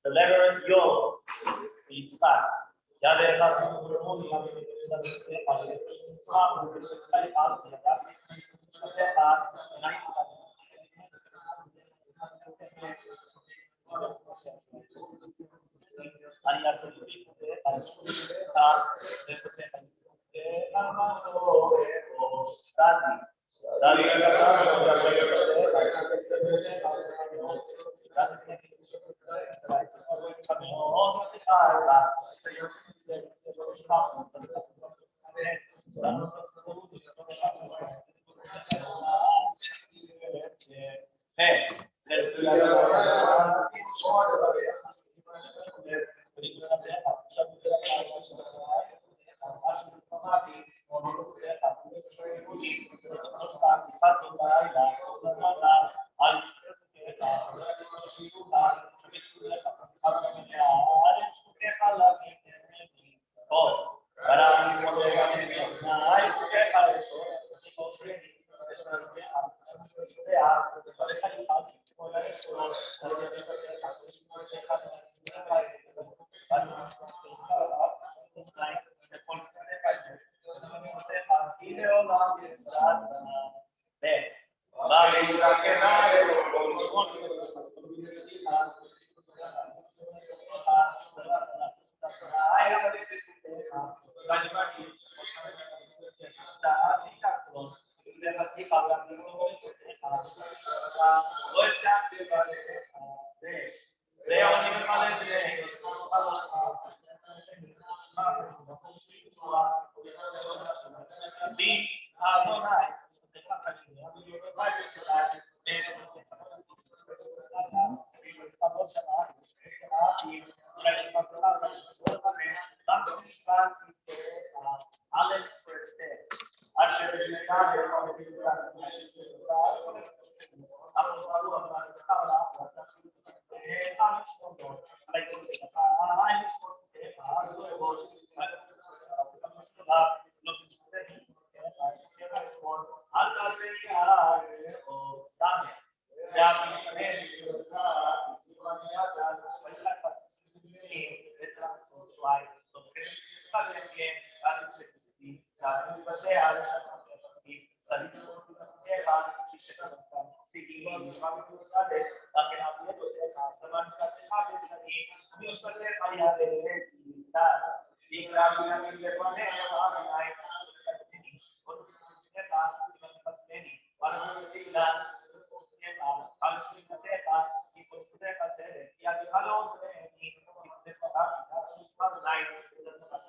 The letter Yod, Yitzchak. Ya de la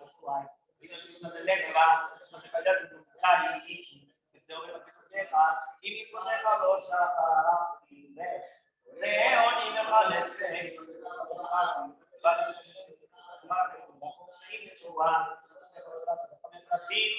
השבועיים. בגלל שאם נדלג בה, שאתה יודע זה דוקאי, איקי, וזהו בבקשותיך, אם מצוותיך לא שכחתי לך, ועוני מחלצי, שאם ישועה, רבים,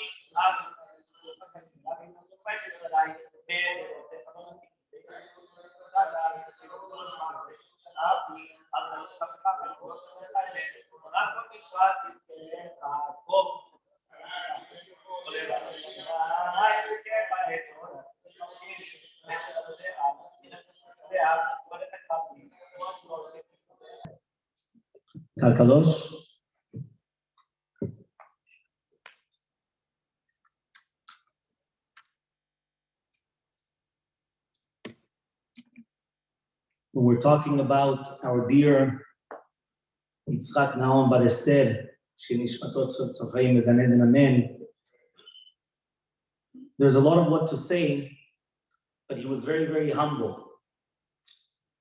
Kadosh. When we're talking about our dear Yitzchak Nahon bar Esther, Shenishmatot Tzorchaim Began Eden Amen, there's a lot of what to say, but he was very, very humble.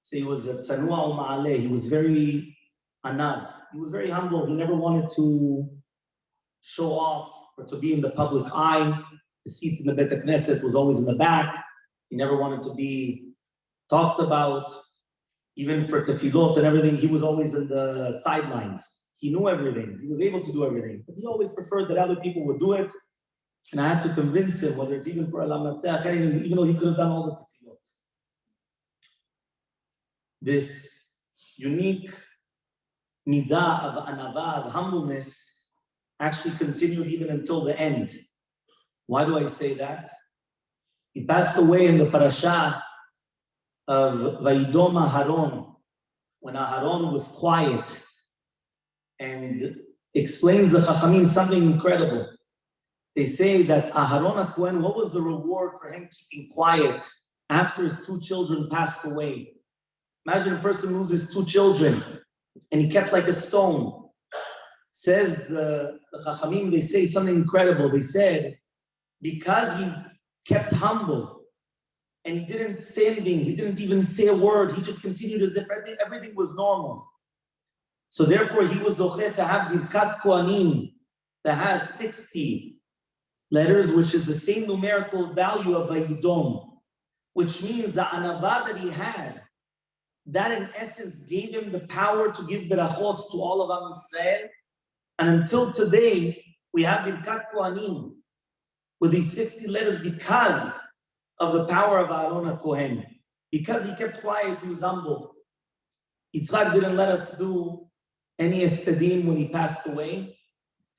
So he was a tzanua u'ma'aleh. He was very anav. He was very humble. He never wanted to show off or to be in the public eye. The seat in the Beit HaKnesset was always in the back. He never wanted to be talked about. Even for tefillot and everything, he was always in the sidelines. He knew everything. He was able to do everything. But he always preferred that other people would do it. And I had to convince him, whether it's even for Alam Natseach, even though he could have done all the tefillot. This unique midah of anava, of humbleness, actually continued even until the end. Why do I say that? He passed away in the parasha of Vayidom Aharon, when Aharon was quiet, and explains the Chachamim something incredible. They say that Aharon HaKohen, what was the reward for him keeping quiet after his two children passed away? Imagine a person loses two children, and he kept like a stone. Says the Chachamim, they say something incredible. They said, because he kept humble, and he didn't say anything, he didn't even say a word, he just continued as if everything was normal. So therefore, he was zocheh to have Birkat Kohanim that has 60 letters, which is the same numerical value of Vayidom, which means the anava that he had, that in essence gave him the power to give berachot to all of Am Yisrael. And until today, we have Birkat Kohanim with these 60 letters because of the power of Aaron HaKohen. Because he kept quiet, he was humble. Yitzchak didn't let us do any estedim when he passed away.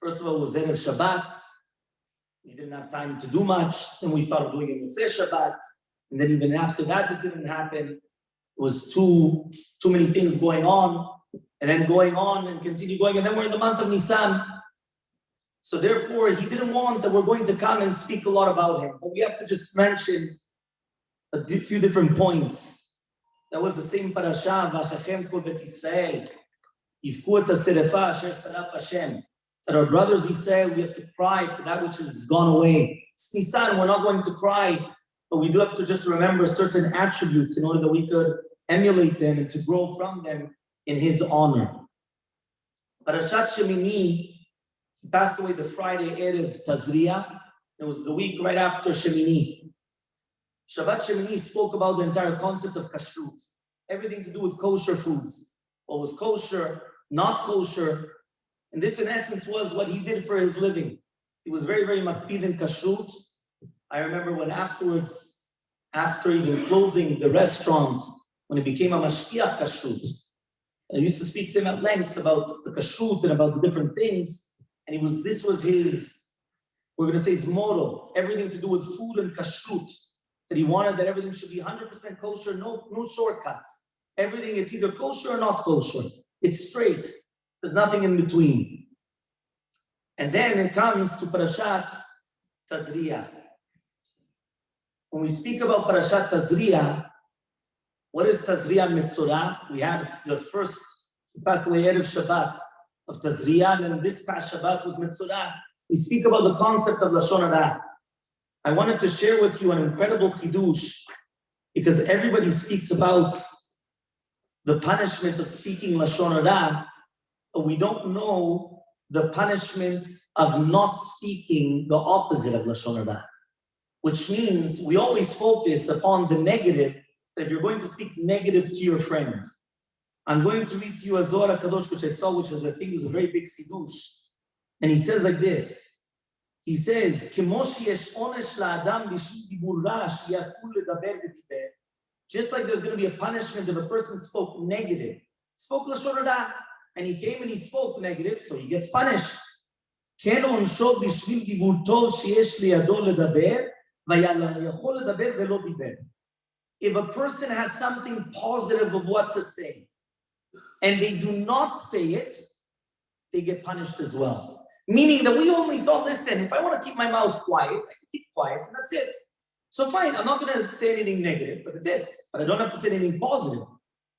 First of all, it was Erev Shabbat. We didn't have time to do much. Then we thought of doing it Motzei Shabbat. And then even after that, it didn't happen. It was too many things going on. And then going on and continue going. And then we're in the month of Nisan. So therefore, he didn't want that we're going to come and speak a lot about him. But we have to just mention a few different points. That was the same parasha, V'achachem kol bet Yisrael, yivku et haserefa asher saraf Hashem. That our brothers, he said, we have to cry for that which has gone away. It's Nisan, we're not going to cry, but we do have to just remember certain attributes in order that we could emulate them and to grow from them in his honor. Parashat Shemini, he passed away the Friday Erev Tazria. It was the week right after Shemini. Shabbat Shemini spoke about the entire concept of kashrut. Everything to do with kosher foods. What was kosher, not kosher. And this in essence was what he did for his living. He was very, very makpid in kashrut. I remember when afterwards, after even closing the restaurant, when it became a mashkiach kashrut, I used to speak to him at length about the kashrut and about the different things. And this was his, we're going to say his motto, everything to do with food and kashrut, that he wanted that everything should be 100% kosher, no shortcuts. Everything, it's either kosher or not kosher. It's straight. There's nothing in between. And then it comes to Parashat Tazria. When we speak about Parashat Tazria, what is Tazria Metzorah? We had the first, he passed away Erev Shabbat of Tazria, and then this past Shabbat was Metzorah. We speak about the concept of Lashon Hara. I wanted to share with you an incredible chidush, because everybody speaks about the punishment of speaking Lashon Hara, but we don't know the punishment of not speaking the opposite of Lashon Hara, which means we always focus upon the negative. If you're going to speak negative to your friend, I'm going to read to you a Zohar HaKadosh, which I saw, which I think is a very big chidush. And he says like this. He says, just like there's going to be a punishment if a person spoke negative, spoke Lashon Hara, and he came and he spoke negative, so he gets punished. If a person has something positive of what to say, and they do not say it, they get punished as well. Meaning that we only thought, listen, if I want to keep my mouth quiet, I can keep quiet, and that's it. So fine, I'm not going to say anything negative, but that's it. But I don't have to say anything positive.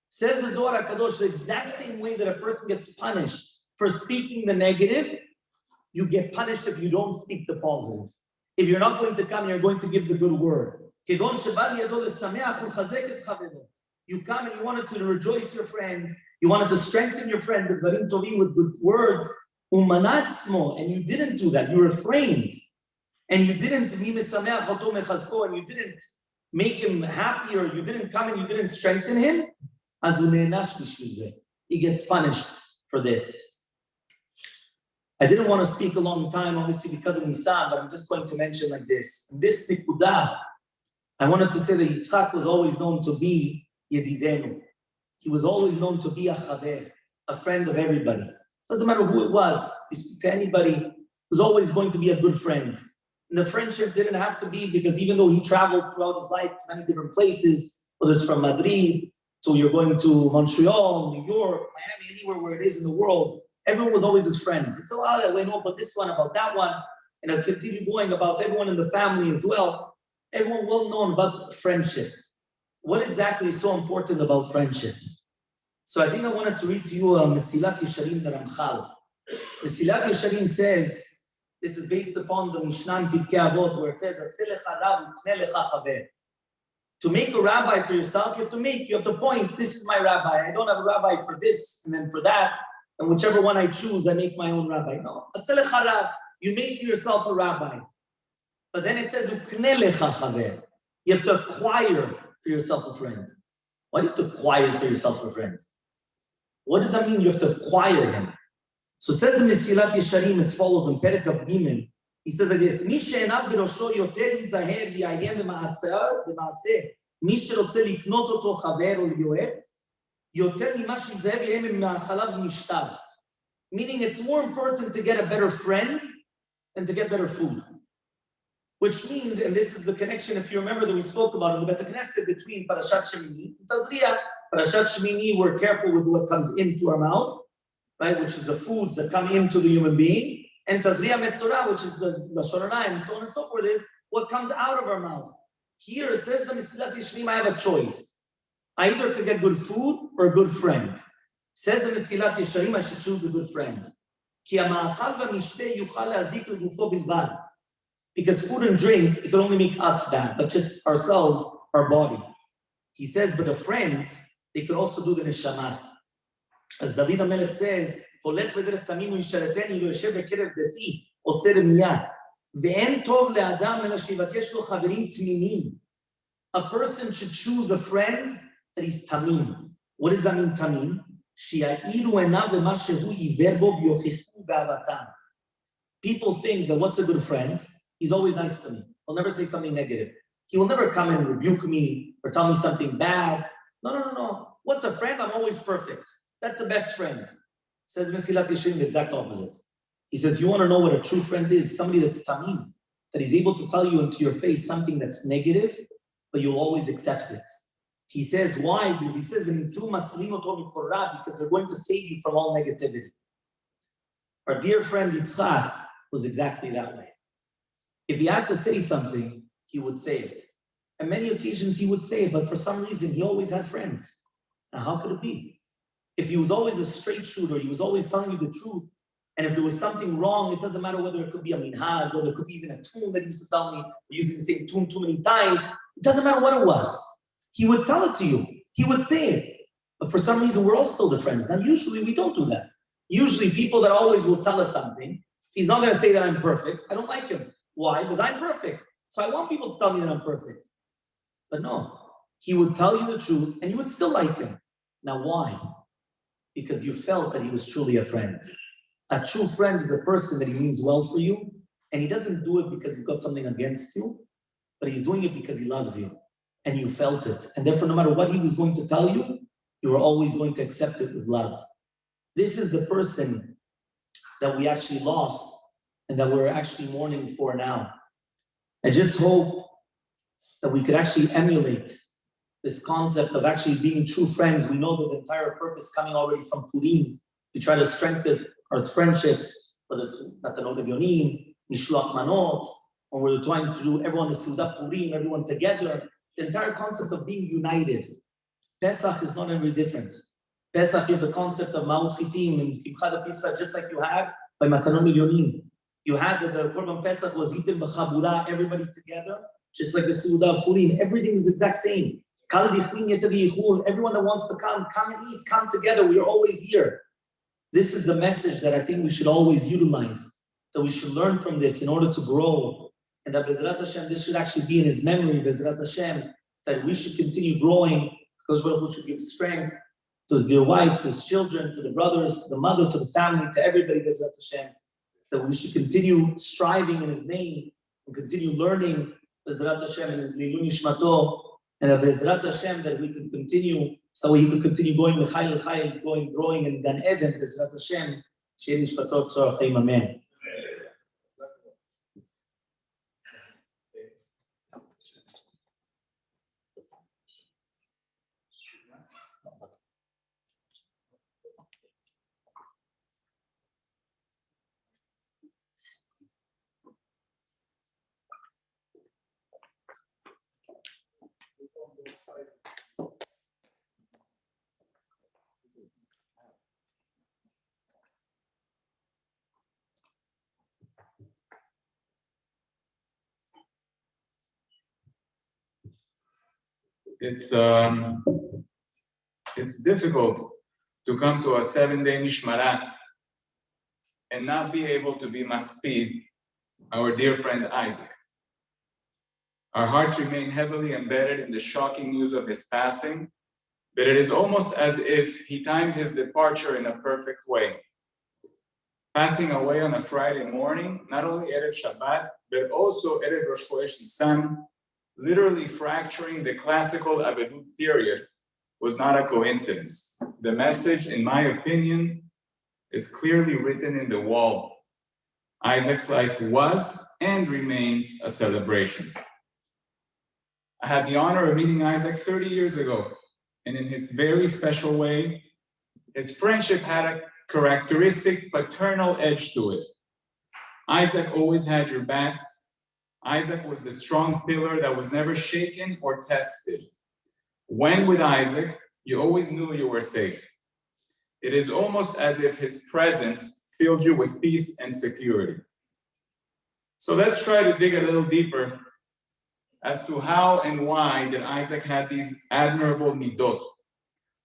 Says the Zohar HaKadosh, the exact same way that a person gets punished for speaking the negative, you get punished if you don't speak the positive. If you're not going to come, you're going to give the good word. You come and you wanted to rejoice your friend, you wanted to strengthen your friend with good words, and you didn't do that, you refrained. And you didn't and you didn't make him happy, or you didn't come and you didn't strengthen him, he gets punished for this. I didn't want to speak a long time, obviously because of Nisan, but I'm just going to mention like this. In this nikudah, I wanted to say that Yitzchak was always known to be Yedidenu. He was always known to be a chaver, a friend of everybody. Doesn't matter who it was. You speak to anybody, he was always going to be a good friend. And the friendship didn't have to be because even though he traveled throughout his life to many different places, whether it's from Madrid, so you're going to Montreal, New York, Miami, anywhere where it is in the world, everyone was always his friend. It's a lot that went on about this one, about that one, and I'll continue going about everyone in the family as well. Everyone well known about friendship. What exactly is so important about friendship? So I think I wanted to read to you Mesilat Yesharim the Ramchal. Mesilat Yesharim says, this is based upon the Mishnah in Pirkei Avot, where it says, to make a rabbi for yourself, you have to point, this is my rabbi. I don't have a rabbi for this and then for that, and whichever one I choose, I make my own rabbi. No, you make for yourself a rabbi. But then it says, you have to acquire for yourself a friend. Why do you have to acquire for yourself a friend? What does that mean, you have to acquire him? So it says in Mesilat Yesharim as follows in Perek of Gimel. He says like this, מי שעיניו בראשו יותר ייזהר ויעיין במעשה, מי שרוצה לקנות אותו חבר או יועץ, יותר ממה שיזהר ויעיין במאכליו ומשתיו. Meaning it's more important to get a better friend than to get better food. Which means, and this is the connection, if you remember that we spoke about in the Bet HaKnesset between Parashat Shemini and Tazria. Parashat Shemini, we're careful with what comes into our mouth, right, which is the foods that come into the human being, and Tazria Metzorah, which is the Lashon Hara, and so on and so forth, is what comes out of our mouth. Here it says the Mesilat Yesharim, I have a choice. I either could get good food or a good friend. Says the Mesilat Yesharim, I should choose a good friend. Because food and drink, it can only make us bad, but just ourselves, our body. He says, but the friends, they can also do the neshama. As David HaMelech says, הולך בדרך תמים וישרתני ויושב בקרב ביתי, עושה רמייה. ואין טוב לאדם אלא שיבקש לו חברים תמימים. A person should choose a friend that is tamim. What does that mean, tamim? שיעירו עיניו במה שהוא עיוור בו ויוכיחו באהבתם. People think that what's a good friend? He's always nice to me. He'll never say something negative. He will never come and rebuke me or tell me something bad. No. What's a friend? I'm always perfect. That's the best friend. Says Mesilat Yesharim, the exact opposite. He says, you want to know what a true friend is? Somebody that's tamim, that is able to tell you into your face something that's negative, but you'll always accept it. He says, why? Because he says, because they're going to save you from all negativity. Our dear friend Yitzchak was exactly that way. If he had to say something, he would say it. On many occasions he would say it, but for some reason he always had friends. Now how could it be? If he was always a straight shooter, he was always telling you the truth, and if there was something wrong, it doesn't matter whether it could be a minhag, whether it could be even a tune that he used to tell me, or using the same tune too many times, it doesn't matter what it was. He would tell it to you. He would say it. But for some reason, we're all still the friends. Now, usually we don't do that. Usually people that always will tell us something, if he's not going to say that I'm perfect, I don't like him. Why? Because I'm perfect. So I want people to tell me that I'm perfect. But no, he would tell you the truth and you would still like him. Now why? Because you felt that he was truly a friend. A true friend is a person that he means well for you, and he doesn't do it because he's got something against you, but he's doing it because he loves you, and you felt it. And therefore, no matter what he was going to tell you, you were always going to accept it with love. This is the person that we actually lost and that we're actually mourning for now. I just hope that we could actually emulate this concept of actually being true friends. We know that the entire purpose coming already from Purim. We try to strengthen our friendships, whether it's Matanot Evyonim, Mishloach Manot, when we're trying to do everyone the Seudat Purim, everyone together. The entire concept of being united. Pesach is not very different. Pesach, you have the concept of Ma'ut Chitim and Kimcha Pesach, just like you had by Matanot Evyonim. You had that the Korban Pesach was eaten b'chabura, everybody together, just like the Seudat Purim. Everything is the exact same. Everyone that wants to come and eat, come together. We are always here. This is the message that I think we should always utilize, that we should learn from this in order to grow. And that Bezrat Hashem, this should actually be in his memory, Bezrat Hashem, that we should continue growing, because Baruch Hu should give strength to his dear wife, to his children, to the brothers, to the mother, to the family, to everybody, Bezrat Hashem, that we should continue striving in his name and continue learning, Bezrat Hashem, and Lilun Yishmato, and that Bezrat Hashem, that we can continue, so he can continue going, Hechal, going, growing in Gan Eden, Bezrat Hashem, She'en Yishmatot Tzor Chaim, Amen. It's difficult to come to a 7-day Mishmara and not be able to be maspid our dear friend Isaac. Our hearts remain heavily embedded in the shocking news of his passing, but it is almost as if he timed his departure in a perfect way. Passing away on a Friday morning, not only Erev Shabbat, but also Erev Rosh Chodesh Nisan, literally fracturing the classical Avedut period, was not a coincidence. The message, in my opinion, is clearly written in the wall. Isaac's life was and remains a celebration. I had the honor of meeting Isaac 30 years ago, and in his very special way, his friendship had a characteristic paternal edge to it. Isaac always had your back. Isaac was the strong pillar that was never shaken or tested. When with Isaac, you always knew you were safe. It is almost as if his presence filled you with peace and security. So let's try to dig a little deeper as to how and why did Isaac have these admirable midot.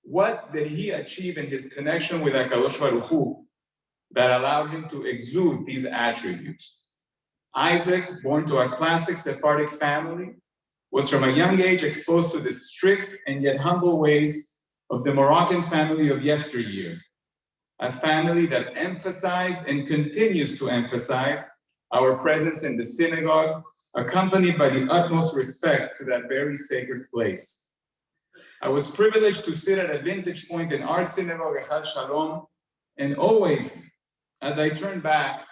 What did he achieve in his connection with HaKadosh Baruch Hu that allowed him to exude these attributes? Isaac, born to a classic Sephardic family, was from a young age exposed to the strict and yet humble ways of the Moroccan family of yesteryear, a family that emphasized and continues to emphasize our presence in the synagogue, accompanied by the utmost respect to that very sacred place. I was privileged to sit at a vantage point in our synagogue, Hechal Shalom, and always, as I turned back,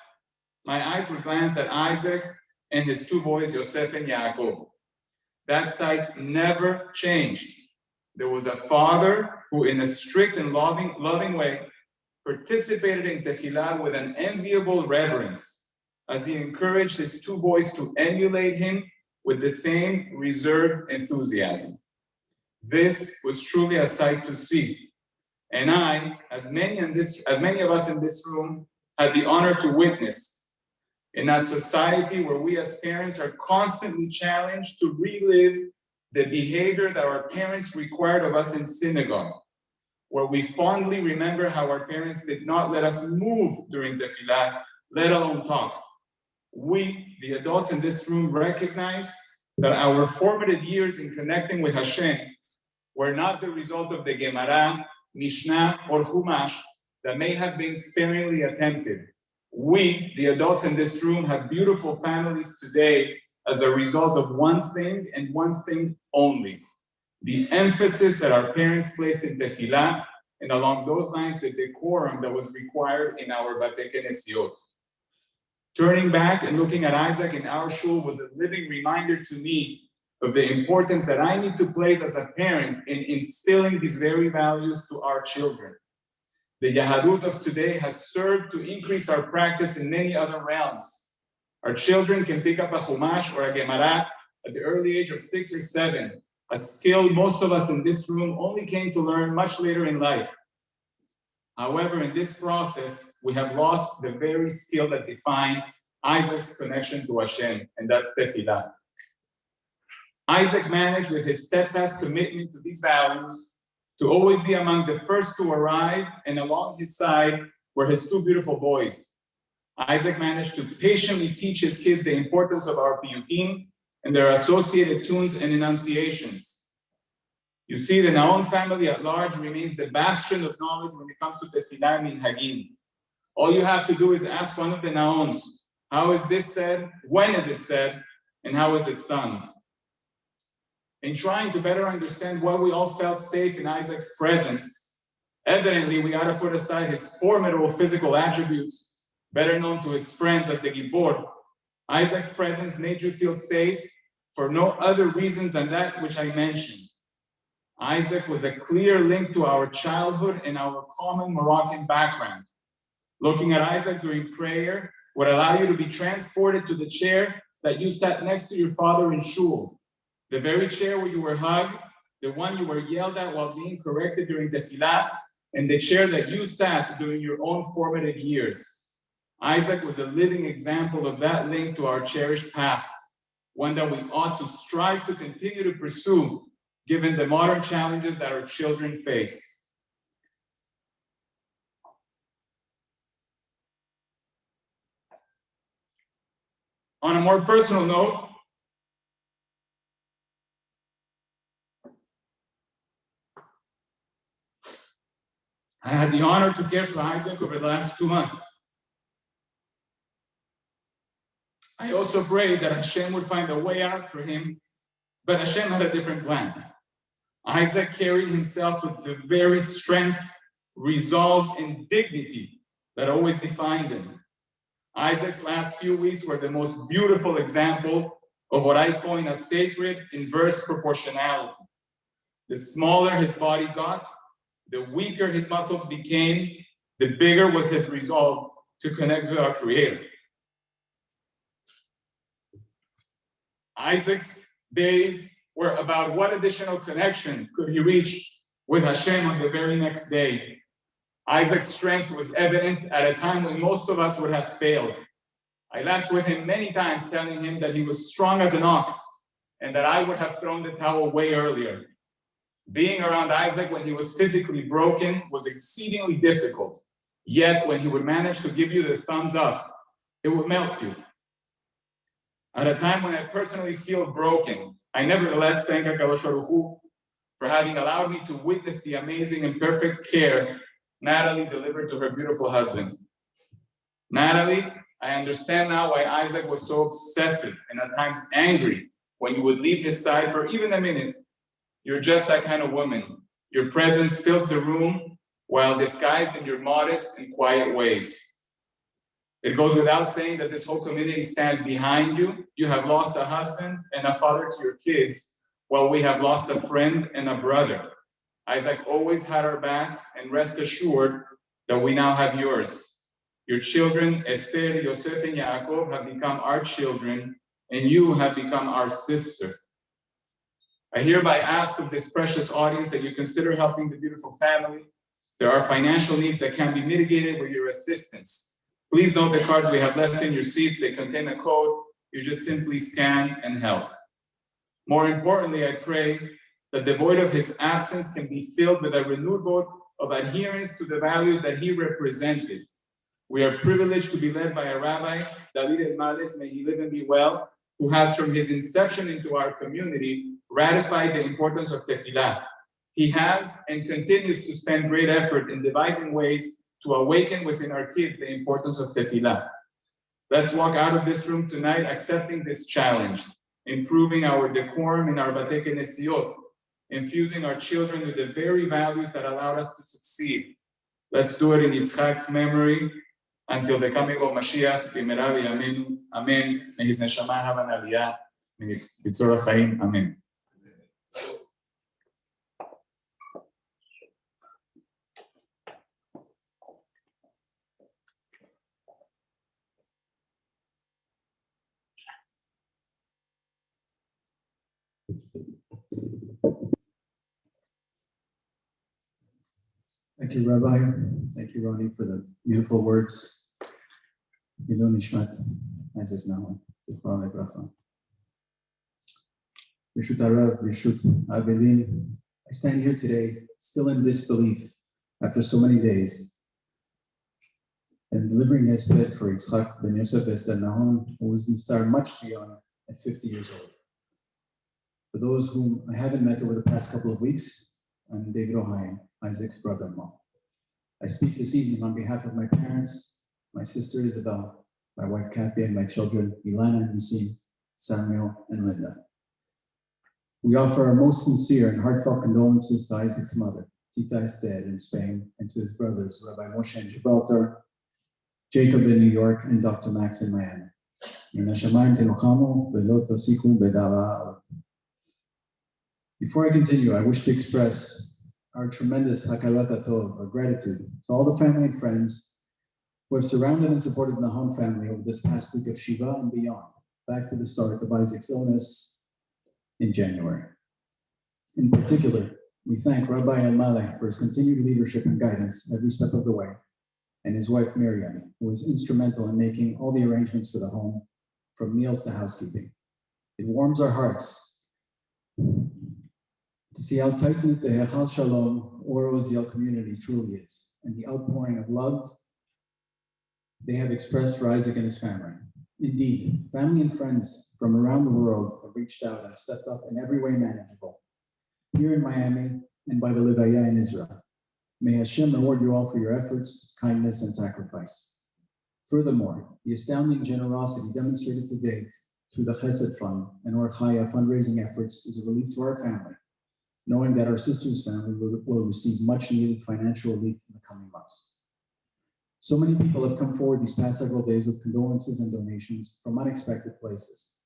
my eyes would glance at Isaac and his two boys, Yosef and Yaakov. That sight never changed. There was a father who, in a strict and loving way, participated in tefillah with an enviable reverence, as he encouraged his two boys to emulate him with the same reserved enthusiasm. This was truly a sight to see. And I, as many of us in this room, had the honor to witness in a society where we as parents are constantly challenged to relive the behavior that our parents required of us in synagogue. where we fondly remember how our parents did not let us move during tefillah, let alone talk. We, the adults in this room, recognize that our formative years in connecting with Hashem were not the result of the Gemara, Mishnah, or Chumash that may have been sparingly attempted. We, the adults in this room, have beautiful families today as a result of one thing and one thing only: the emphasis that our parents placed in tefillah, and along those lines, the decorum that was required in our Batei Kenesiot. Turning back and looking at Isaac in our shul was a living reminder to me of the importance that I need to place as a parent in instilling these very values to our children. The Yahadut of today has served to increase our practice in many other realms. Our children can pick up a Chumash or a Gemara at the early age of 6 or 7, a skill most of us in this room only came to learn much later in life. However, in this process, we have lost the very skill that defined Isaac's connection to Hashem, and that's tefillah. Isaac managed, with his steadfast commitment to these values, to always be among the first to arrive, and along his side were his 2 beautiful boys. Isaac managed to patiently teach his kids the importance of our piyutim and their associated tunes and enunciations. You see, the Nahon family at large remains the bastion of knowledge when it comes to tefillah and minhagim. All you have to do is ask one of the Nahons, how is this said, when is it said, and how is it sung? In trying to better understand why we all felt safe in Isaac's presence, evidently we got to put aside his formidable physical attributes, better known to his friends as the Gibor. Isaac's presence made you feel safe for no other reasons than that which I mentioned. Isaac was a clear link to our childhood and our common Moroccan background. Looking at Isaac during prayer would allow you to be transported to the chair that you sat next to your father in shul. The very chair where you were hugged, the one you were yelled at while being corrected during tefillah, and the chair that you sat during your own formative years. Isaac was a living example of that link to our cherished past, one that we ought to strive to continue to pursue, given the modern challenges that our children face. On a more personal note, I had the honor to care for Isaac over the last 2 months. I also prayed that Hashem would find a way out for him, but Hashem had a different plan. Isaac carried himself with the very strength, resolve, and dignity that always defined him. Isaac's last few weeks were the most beautiful example of what I coin a sacred inverse proportionality. The smaller his body got, the weaker his muscles became, the bigger was his resolve to connect with our Creator. Isaac's days were about what additional connection could he reach with Hashem on the very next day. Isaac's strength was evident at a time when most of us would have failed. I laughed with him many times, telling him that he was strong as an ox and that I would have thrown the towel way earlier. Being around Isaac when he was physically broken was exceedingly difficult. Yet when he would manage to give you the thumbs up, it would melt you. At a time when I personally feel broken, I nevertheless thank HaKadosh Baruch Hu for having allowed me to witness the amazing and perfect care Natalie delivered to her beautiful husband. Natalie, I understand now why Isaac was so obsessive and at times angry when you would leave his side for even a minute. You're just that kind of woman. Your presence fills the room while disguised in your modest and quiet ways. It goes without saying that this whole community stands behind you. You have lost a husband and a father to your kids, while we have lost a friend and a brother. Isaac always had our backs, and rest assured that we now have yours. Your children, Esther, Yosef, and Yaakov, have become our children, and you have become our sister. I hereby ask of this precious audience that you consider helping the beautiful family. There are financial needs that can be mitigated with your assistance. Please note the cards we have left in your seats. They contain a code. You just simply scan and help. More importantly, I pray that the void of his absence can be filled with a renewed vote of adherence to the values that he represented. We are privileged to be led by a Rabbi, David Elmaleh, may he live and be well, who has from his inception into our community ratified the importance of tefillah. He has and continues to spend great effort in devising ways to awaken within our kids the importance of tefillah. Let's walk out of this room tonight accepting this challenge, improving our decorum in our batei kenesiot, infusing our children with the very values that allowed us to succeed. Let's do it in Yitzchak's memory until the coming of Mashiach, b'mera v'yameinu. Amen. May his neshama have an aliyah. May Yitzor HaChaim. Amen. Thank you, Rabbi. Thank you, Ronnie, for the beautiful words. Yidon Nishmat, Isaac Nahon, Zichron Lebracha. Rishut Arav, Rishut Abelim. I stand here today, still in disbelief, after so many days, and delivering hesped for Yitzchak ben Yosef Esther Nahon, who was niftar much too young at 50 years old. For those whom I haven't met over the past couple of weeks, I'm David Ohio, Isaac's brother-in-law. I speak this evening on behalf of my parents, my sister Isabel, my wife Kathy, and my children Ilana, Nisim, Samuel, and Linda. We offer our most sincere and heartfelt condolences to Isaac's mother, Tita Esther in Spain, and to his brothers, Rabbi Moshe in Gibraltar, Jacob in New York, and Dr. Max in Miami. Before I continue, I wish to express our tremendous hakarat hatov, or gratitude, to all the family and friends who have surrounded and supported the Nahon family over this past week of Shiva and beyond, back to the start of Isaac's illness in January. In particular, we thank Rabbi Elmaleh for his continued leadership and guidance every step of the way, and his wife Miriam, who was instrumental in making all the arrangements for the home, from meals to housekeeping. It warms our hearts to see how tight-knit the Hechal Shalom or Oziel community truly is, and the outpouring of love they have expressed for Isaac and his family. Indeed, family and friends from around the world have reached out and stepped up in every way manageable, here in Miami and by the Levaya in Israel. May Hashem reward you all for your efforts, kindness, and sacrifice. Furthermore, the astounding generosity demonstrated to date through the Chesed Fund and Or Chaya fundraising efforts is a relief to our family, knowing that our sister's family will receive much needed financial relief in the coming months. So many people have come forward these past several days with condolences and donations from unexpected places.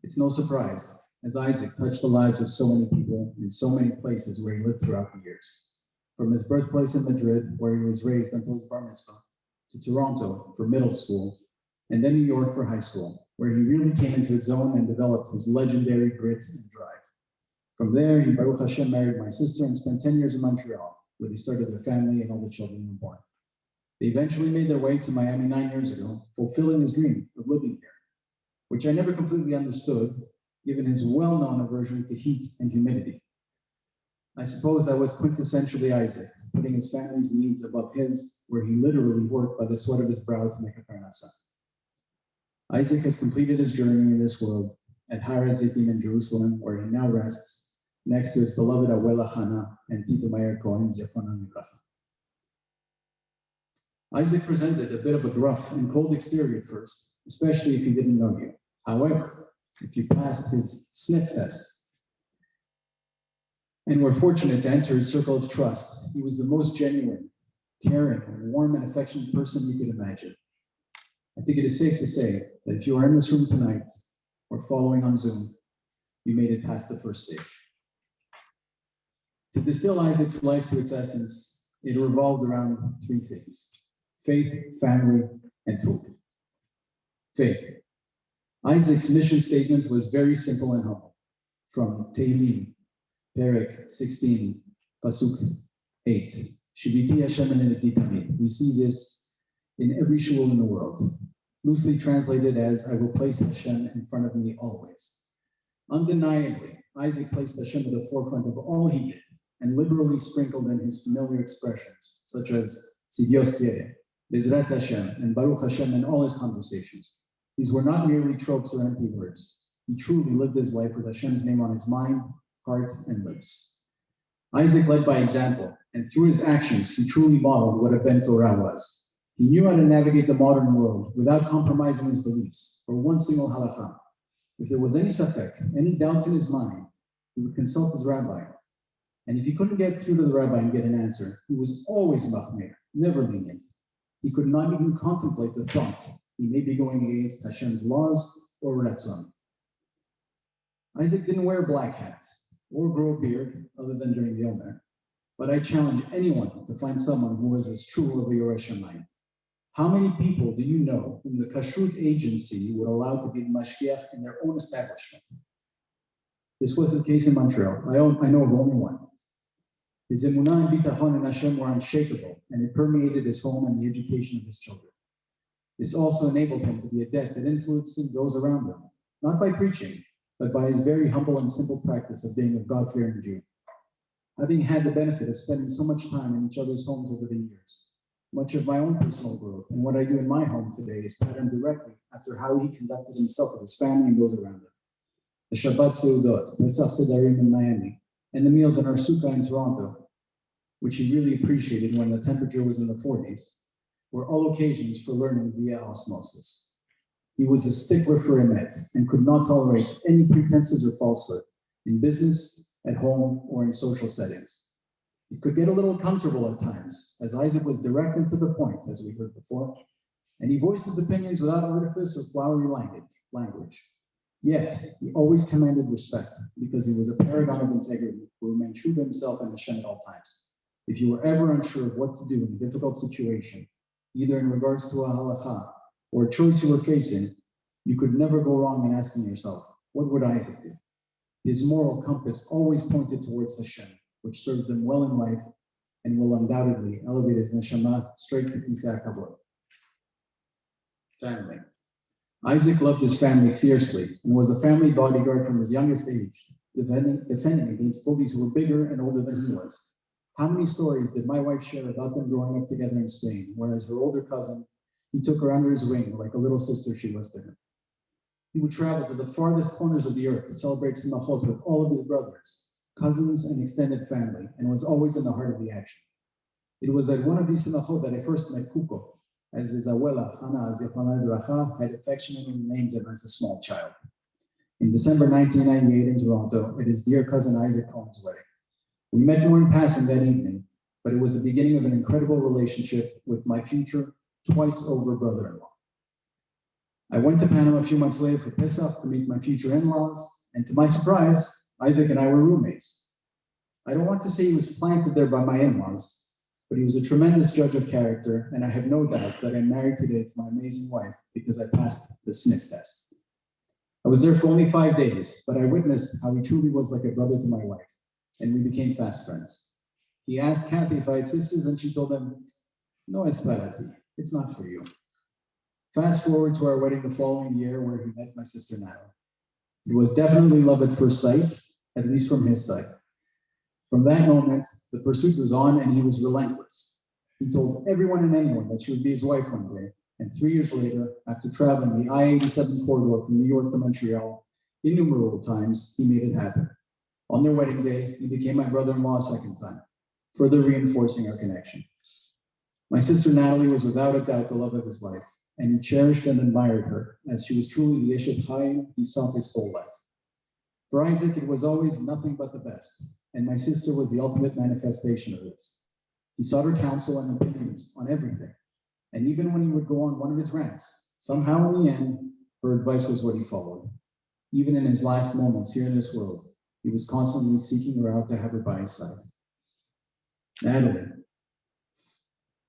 It's no surprise, as Isaac touched the lives of so many people in so many places where he lived throughout the years. From his birthplace in Madrid, where he was raised until his bar mitzvah, to Toronto for middle school, and then New York for high school, where he really came into his own and developed his legendary grit and drive. From there, he, Baruch Hashem, married my sister and spent 10 years in Montreal, where they started their family and all the children were born. They eventually made their way to Miami 9 years ago, fulfilling his dream of living here, which I never completely understood, given his well-known aversion to heat and humidity. I suppose that was quintessentially Isaac, putting his family's needs above his, where he literally worked by the sweat of his brow to make a parnasa. Isaac has completed his journey in this world at Har HaZitim in Jerusalem, where he now rests next to his beloved Abuela Hana and Tito Meir Cohen, Zichrono Livracha. Isaac presented a bit of a gruff and cold exterior at first, especially if he didn't know you. However, if you passed his sniff test and were fortunate to enter his circle of trust, he was the most genuine, caring, warm, and affectionate person you could imagine. I think it is safe to say that if you are in this room tonight or following on Zoom, you made it past the first stage. To distill Isaac's life to its essence, it revolved around three things: faith, family, and food. Faith. Isaac's mission statement was very simple and humble. From Tehillim, Perek 16, Pasuk 8, Shiviti Hashem enedi tamid. We see this in every shul in the world, loosely translated as, I will place Hashem in front of me always. Undeniably, Isaac placed Hashem at the forefront of all he did, and liberally sprinkled in his familiar expressions, such as Si Dios quiere, Bezrat Hashem, and Baruch Hashem in all his conversations. These were not merely tropes or empty words. He truly lived his life with Hashem's name on his mind, heart, and lips. Isaac led by example, and through his actions, he truly modeled what a Ben Torah was. He knew how to navigate the modern world without compromising his beliefs or one single halakha. If there was any safek, any doubts in his mind, he would consult his rabbi. And if he couldn't get through to the rabbi and get an answer, he was always machmir, never lenient. He could not even contemplate the thought he may be going against Hashem's laws or ratzon. Isaac didn't wear black hats or grow a beard other than during the Omer, but I challenge anyone to find someone who was as true of a Yoresh Shamayim. How many people do you know whom the kashrut agency would allow to be the mashgiach in their own establishment? This was the case in Montreal. I know of only one. His emunah and bitachon in Hashem were unshakable, and it permeated his home and the education of his children. This also enabled him to be adept at influencing those around him, not by preaching, but by his very humble and simple practice of being a God-fearing Jew. Having had the benefit of spending so much time in each other's homes over the years, much of my own personal growth and what I do in my home today is patterned directly after how he conducted himself with his family and those around him. The Shabbat Seudot, Pesach Sedarim in Miami, and the meals in our sukkah in Toronto, which he really appreciated when the temperature was in the 40s, were all occasions for learning via osmosis. He was a stickler for emet and could not tolerate any pretenses or falsehood in business, at home, or in social settings. He could get a little comfortable at times, as Isaac was direct and to the point, as we heard before, and he voiced his opinions without artifice or flowery language. Yet, he always commanded respect because he was a paragon of integrity who remained true to himself and Hashem at all times. If you were ever unsure of what to do in a difficult situation, either in regards to a halakha or a choice you were facing, you could never go wrong in asking yourself, what would Isaac do? His moral compass always pointed towards Hashem, which served him well in life and will undoubtedly elevate his neshama straight to Kisei HaKavod. Family. Isaac loved his family fiercely and was a family bodyguard from his youngest age, defending against bullies who were bigger and older than he was. How many stories did my wife share about them growing up together in Spain, whereas her older cousin, he took her under his wing like a little sister she was to him. He would travel to the farthest corners of the earth to celebrate Simachot with all of his brothers, cousins, and extended family, and was always in the heart of the action. It was at one of these Simachot that I first met Kuko, as his abuela, Hana Zichronah Bracha, had affectionately named him as a small child. In December 1998 in Toronto, at his dear cousin Isaac Cohen's wedding. We met more in passing that evening, but it was the beginning of an incredible relationship with my future, twice over brother-in-law. I went to Panama a few months later for Pesach to meet my future in-laws, and to my surprise, Isaac and I were roommates. I don't want to say he was planted there by my in-laws, but he was a tremendous judge of character, and I have no doubt that I'm married today to my amazing wife because I passed the sniff test. I was there for only 5 days, but I witnessed how he truly was like a brother to my wife, and we became fast friends. He asked Kathy if I had sisters, and she told him, "No es para ti, it's not for you." Fast forward to our wedding the following year, where he met my sister Nahon. It was definitely love at first sight, at least from his side. From that moment, the pursuit was on, and he was relentless. He told everyone and anyone that she would be his wife one day, and 3 years later, after traveling the I-87 corridor from New York to Montreal innumerable times, he made it happen. On their wedding day, he became my brother-in-law a second time, further reinforcing our connection. My sister Natalie was without a doubt the love of his life, and he cherished and admired her, as she was truly the Eshet Chaim he sought his whole life. For Isaac, it was always nothing but the best, and my sister was the ultimate manifestation of this. He sought her counsel and opinions on everything, and even when he would go on one of his rants, somehow in the end, her advice was what he followed. Even in his last moments here in this world, he was constantly seeking her out to have her by his side. Natalie,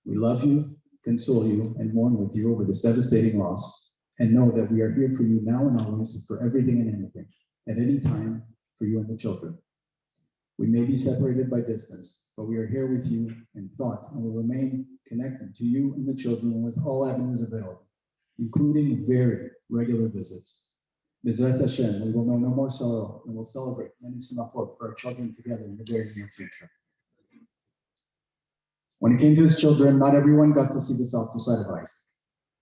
we love you, console you, and mourn with you over this devastating loss, and know that we are here for you now and always for everything and anything, at any time, for you and the children. We may be separated by distance, but we are here with you in thought and will remain connected to you and the children with all avenues available, including very regular visits. Bezrat Hashem, we will know no more sorrow and will celebrate many simachot for our children together in the very near future. When it came to his children, not everyone got to see the softer side of Isaac.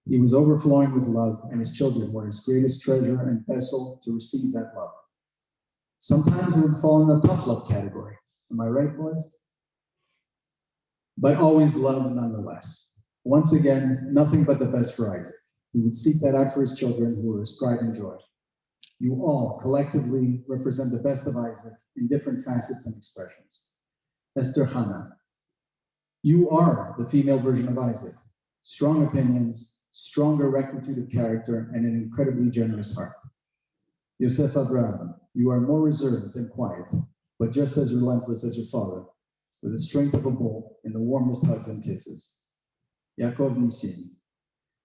He was overflowing with love, and his children were his greatest treasure and vessel to receive that love. Sometimes it would fall in the tough love category. Am I right, boys? But always love nonetheless. Once again, nothing but the best for Isaac. He would seek that out for his children, who were his pride and joy. You all collectively represent the best of Isaac in different facets and expressions. Esther Hannah, you are the female version of Isaac. Strong opinions, stronger rectitude of character, and an incredibly generous heart. Yosef Abraham, you are more reserved and quiet, but just as relentless as your father, with the strength of a bull and the warmest hugs and kisses. Yaakov Nisim,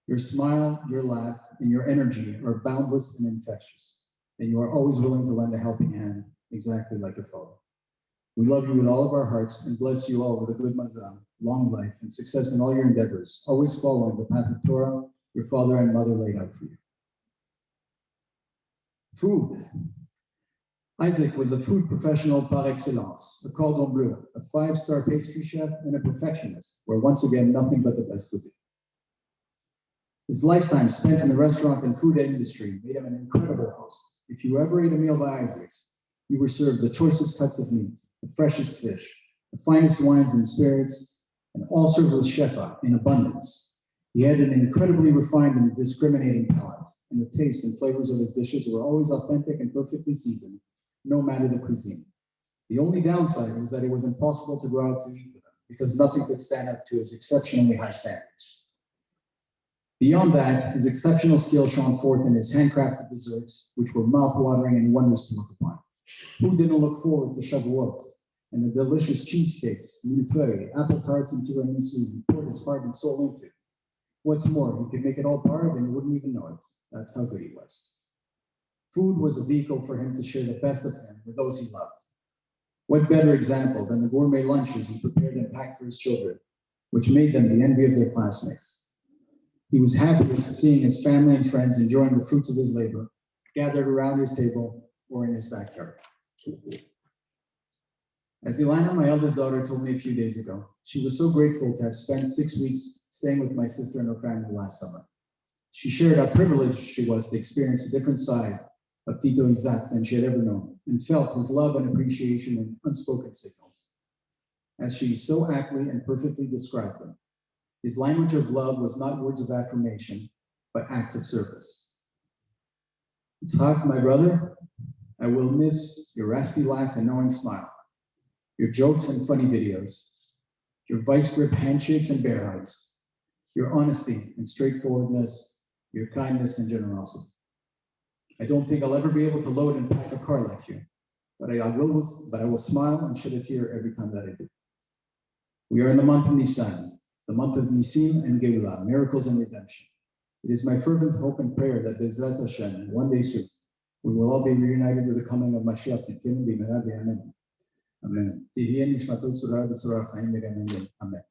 your smile, your laugh, and your energy are boundless and infectious, and you are always willing to lend a helping hand, exactly like your father. We love you with all of our hearts and bless you all with a good mazal, long life, and success in all your endeavors, always following the path of Torah your father and mother laid out for you. Food. Isaac was a food professional par excellence, a cordon bleu, a 5-star pastry chef, and a perfectionist, where once again, nothing but the best would be. His lifetime spent in the restaurant and food industry made him an incredible host. If you ever ate a meal by Isaac's, you were served the choicest cuts of meat, the freshest fish, the finest wines and spirits, and all served with shefa in abundance. He had an incredibly refined and discriminating palate, and the taste and flavors of his dishes were always authentic and perfectly seasoned, no matter the cuisine. The only downside was that it was impossible to go out to eat with him, because nothing could stand up to his exceptionally high standards. Beyond that, his exceptional skill shone forth in his handcrafted desserts, which were mouth-watering and wondrous to look upon. Who didn't look forward to Shavuot and the delicious cheesecakes, millefeuille, apple tarts, and tiramisu he poured his heart and soul into? What's more, he could make it all part and you wouldn't even know it. That's how good he was. Food was a vehicle for him to share the best of him with those he loved. What better example than the gourmet lunches he prepared and packed for his children, which made them the envy of their classmates. He was happiest seeing his family and friends enjoying the fruits of his labor, gathered around his table or in his backyard. As Ilana, my eldest daughter, told me a few days ago, she was so grateful to have spent 6 weeks staying with my sister and her family last summer. She shared how privileged she was to experience a different side of Tito Isaac than she had ever known, and felt his love and appreciation in unspoken signals. As she so aptly and perfectly described them, his language of love was not words of affirmation, but acts of service. Yitzhak, my brother, I will miss your raspy laugh and knowing smile, your jokes and funny videos, your vice grip handshakes and bear hugs, your honesty and straightforwardness, your kindness and generosity. I don't think I'll ever be able to load and pack a car like you, but I will smile and shed a tear every time that I do. We are in the month of Nisan, the month of Nisim and Geulah, miracles and redemption. It is my fervent hope and prayer that Be'ezrat Hashem, one day soon, we will all be reunited with the coming of Mashiach Tzidkenu b'mehera b'yameinu. Amen. Tihye nishmato tzura b'tzura chaim v'ganem. Amen.